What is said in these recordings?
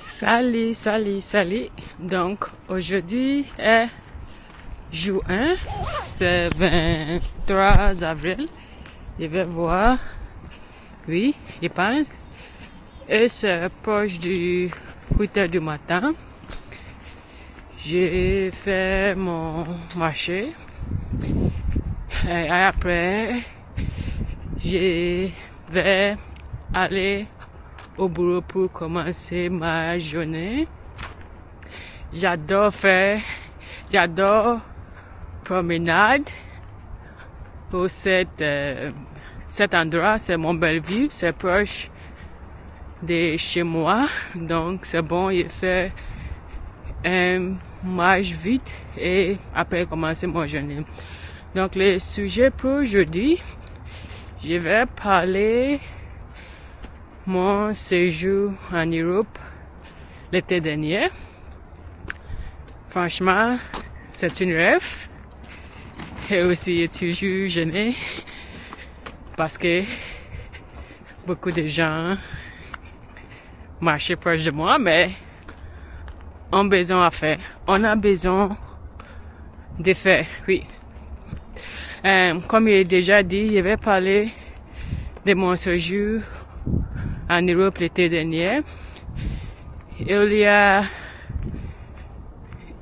Salut, salut, salut. Donc, aujourd'hui est jour 1, c'est 23 avril. Je vais voir, oui, je pense. Et c'est proche du 8 heures du matin. J'ai fait mon marché. Et après, je vais aller au bureau pour commencer ma journée. J'adore promenade au cet endroit, c'est mon Bellevue, c'est proche de chez moi, donc c'est bon, il fait marche vite et après commencer mon journée. Donc le sujet pour aujourd'hui, je vais parler mon séjour en Europe l'été dernier. Franchement, c'est une rêve. Et aussi, toujours gêné parce que beaucoup de gens marchaient proche de moi, mais on a besoin de faire. On a besoin de faire, oui. Comme il a déjà dit, je vais parler de mon séjour en Europe l'été dernier. Il y a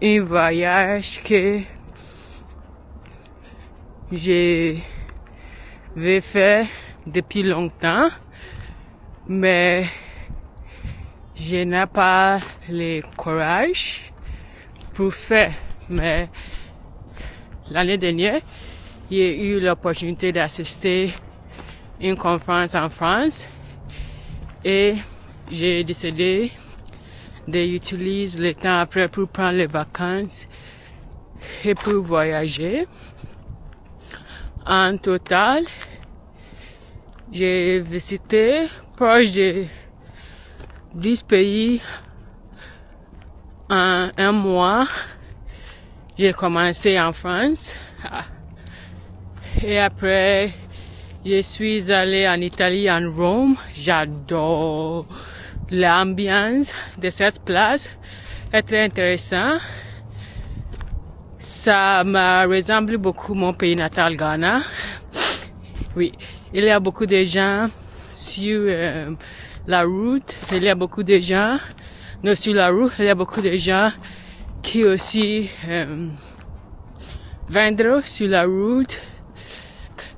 un voyage que je vais faire depuis longtemps, mais je n'ai pas le courage pour faire. Mais l'année dernière, j'ai eu l'opportunité d'assister à une conférence en France et j'ai décidé d'utiliser le temps après pour prendre les vacances et pour voyager. En total, j'ai visité proche de 10 pays en un mois. J'ai commencé en France et après je suis allé en Italie, en Rome. J'adore l'ambiance de cette place. C'est très intéressant. Ça me ressemble beaucoup mon pays natal, Ghana. Oui, il y a beaucoup de gens sur la route. Il y a beaucoup de gens non sur la route. Il y a beaucoup de gens qui aussi vendent sur la route.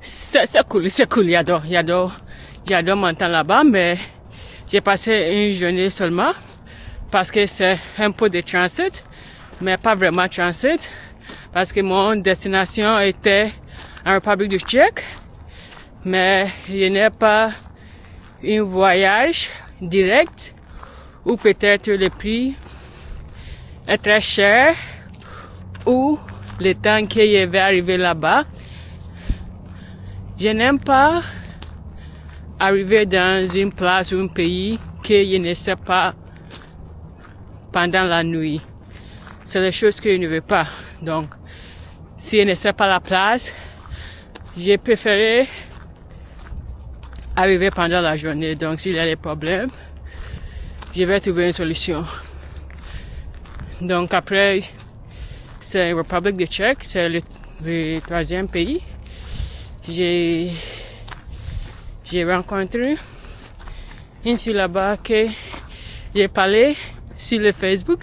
C'est cool, j'adore mon temps là-bas, mais j'ai passé une journée seulement parce que c'est un peu de transit, mais pas vraiment transit, parce que mon destination était en République Tchèque, mais je n'ai pas un voyage direct ou peut-être le prix est très cher ou le temps que je vais arriver là-bas. Je n'aime pas arriver dans une place ou un pays que je ne sais pas pendant la nuit. C'est les choses que je ne veux pas. Donc, si je ne sais pas la place, j'ai préféré arriver pendant la journée. Donc, s'il y a des problèmes, je vais trouver une solution. Donc, après, c'est la République Tchèque, c'est le troisième pays. J'ai rencontré une fille là-bas que j'ai parlé sur le Facebook.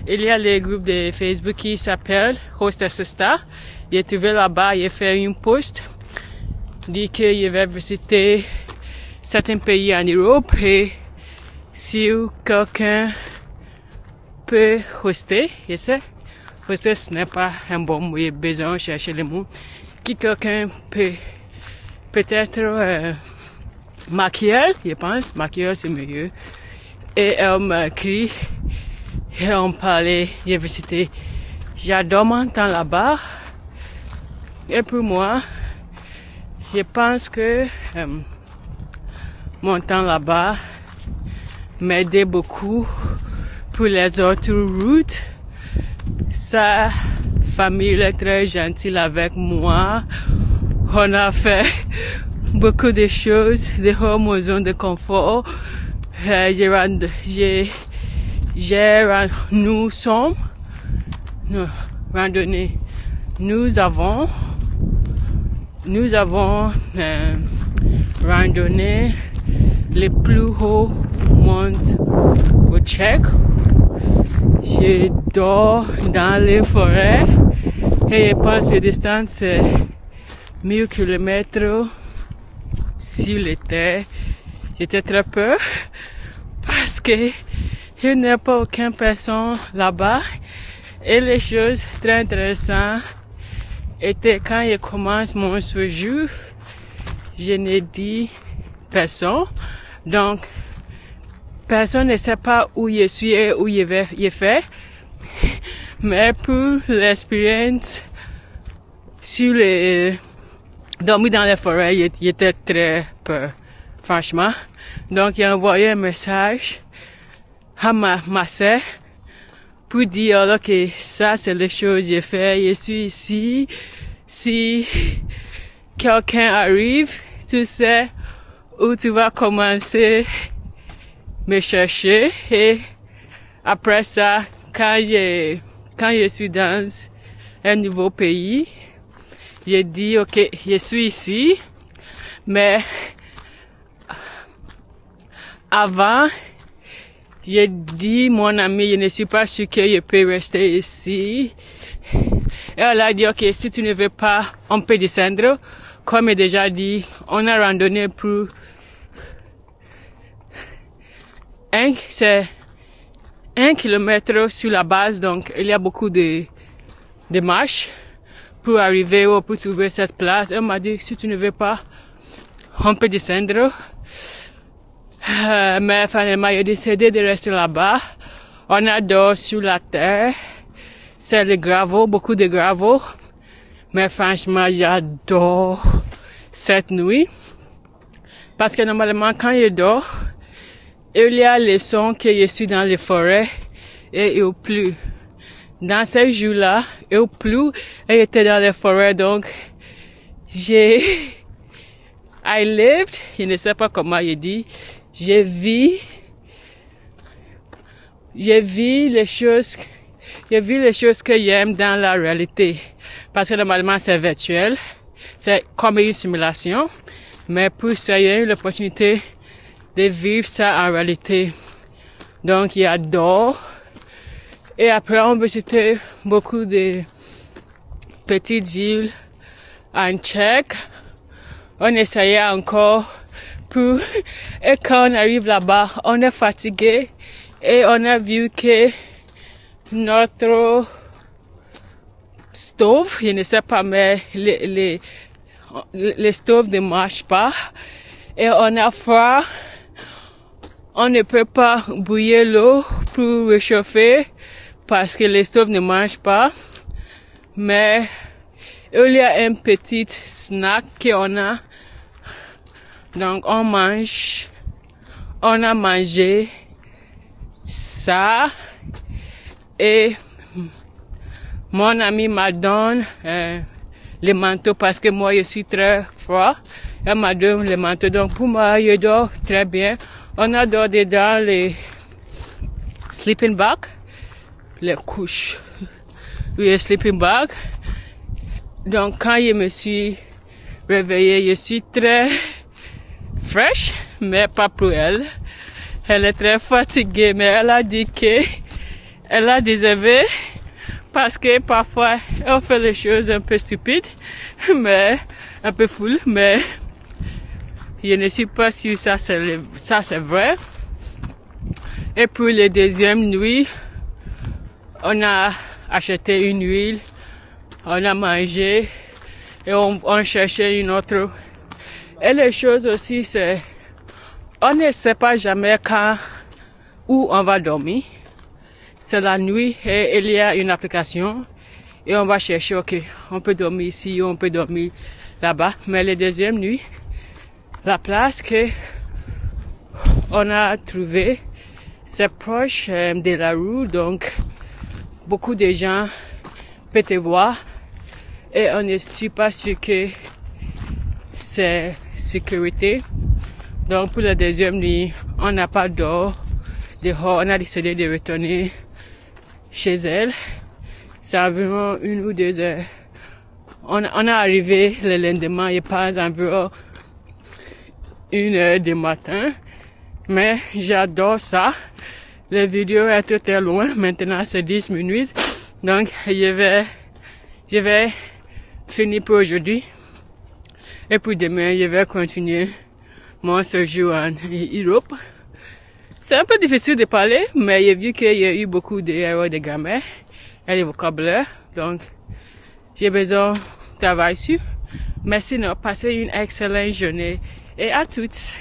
Il y a le groupe de Facebook qui s'appelle Hostess Star. J'ai trouvé là-bas, j'ai fait une post, dit que je vais visiter certains pays en Europe et si quelqu'un peut hoster, je sais, hoster ce n'est pas un bon mot, j'ai besoin de chercher le mot. Qui quelqu'un peut-être maquiller, je pense, maquiller c'est mieux. Et elle m'a écrit, et on parlait, j'ai visité. J'adore mon temps là-bas. Et pour moi, je pense que mon temps là-bas m'aidait beaucoup pour les autres routes. Sa famille est très gentille avec moi. On a fait beaucoup de choses, de hors ma zone de confort. J'ai nous sommes randonnés. Nous avons randonné les plus hauts monts au Tchèque. Je dors dans les forêts et je pense que la distance c'est 1000 km sur les terres. J'étais très peur parce que il n'y a pas aucune personne là-bas. Et les choses très intéressantes étaient quand je commence mon séjour, je n'ai dit personne. Donc, personne ne sait pas où je suis et où je vais y faire. Mais pour l'expérience sur dormir dans les forêts, j'étais très peur, franchement. Donc, j'ai envoyé un message à ma sœur pour dire alors que ça, c'est les choses que j'ai fait. Je suis ici. Si quelqu'un arrive, tu sais où tu vas commencer me chercher. Et après ça, quand je suis dans un nouveau pays, j'ai dit, ok, je suis ici, mais avant, j'ai dit, mon ami, je ne suis pas sûr que je peux rester ici. Et elle a dit, ok, si tu ne veux pas, on peut descendre. Comme j'ai déjà dit, on a randonné pour c'est 1 kilomètre sur la base, donc il y a beaucoup de marches pour arriver ou pour trouver cette place. Elle m'a dit, si tu ne veux pas, on peut descendre. Mais finalement, j'ai décidé de rester là-bas. On adore sur la terre. C'est le graveau, beaucoup de graveau. Mais franchement, j'adore cette nuit. Parce que normalement, quand je dors, il y a le son que je suis dans les forêts et il pleut. Dans ces jours-là, il pleut et j'étais dans les forêts, donc I lived, je ne sais pas comment je dis, je vis les choses que j'aime dans la réalité. Parce que normalement c'est virtuel, c'est comme une simulation, mais pour ça, j'ai eu l'opportunité de vivre ça en réalité. Donc, j'adore. Et après, on visitait beaucoup de petites villes en Tchèque. On essayait encore et quand on arrive là-bas, on est fatigué et on a vu que notre stove, je ne sais pas, mais les stoves ne marchent pas et on a froid. On ne peut pas bouillir l'eau pour réchauffer parce que les stoves ne marchent pas. Mais il y a un petit snack qu'on a. Donc on a mangé ça et mon ami m'a donné le manteau parce que moi je suis très froid. Elle m'a donné le manteau, donc pour moi je dors très bien. On a dormi dans les sleeping bag, les couches, les sleeping bag. Donc quand je me suis réveillée, je suis très fraîche, mais pas pour elle. Elle est très fatiguée, mais elle a dit que elle a déservé parce que parfois elle fait les choses un peu stupides, mais un peu full, mais je ne suis pas sûre ça c'est vrai. Et pour la deuxième nuit, on a acheté une huile, on a mangé et on cherchait une autre. Et les choses aussi, c'est on ne sait pas jamais où on va dormir. C'est la nuit et il y a une application et on va chercher, ok, on peut dormir ici, on peut dormir là-bas. Mais la deuxième nuit, la place que on a trouvé, c'est proche de la rue, donc beaucoup de gens peuvent te voir et on ne suis pas sûr que c'est sécurité. Donc pour la deuxième nuit, on n'a pas d'or dehors. On a décidé de retourner chez elle. C'est environ 1 ou 2 heures. On est arrivé le lendemain, il passe environ 1 heure du matin. Mais j'adore ça. La vidéo est très loin. Maintenant, c'est 10 minutes. Donc, je vais finir pour aujourd'hui. Et puis demain, je vais continuer mon séjour en Europe. C'est un peu difficile de parler, mais j'ai vu qu'il y a eu beaucoup d'erreurs de grammaire et de vocabulaire. Donc, j'ai besoin de travailler dessus. Merci de passer une excellente journée et à toutes.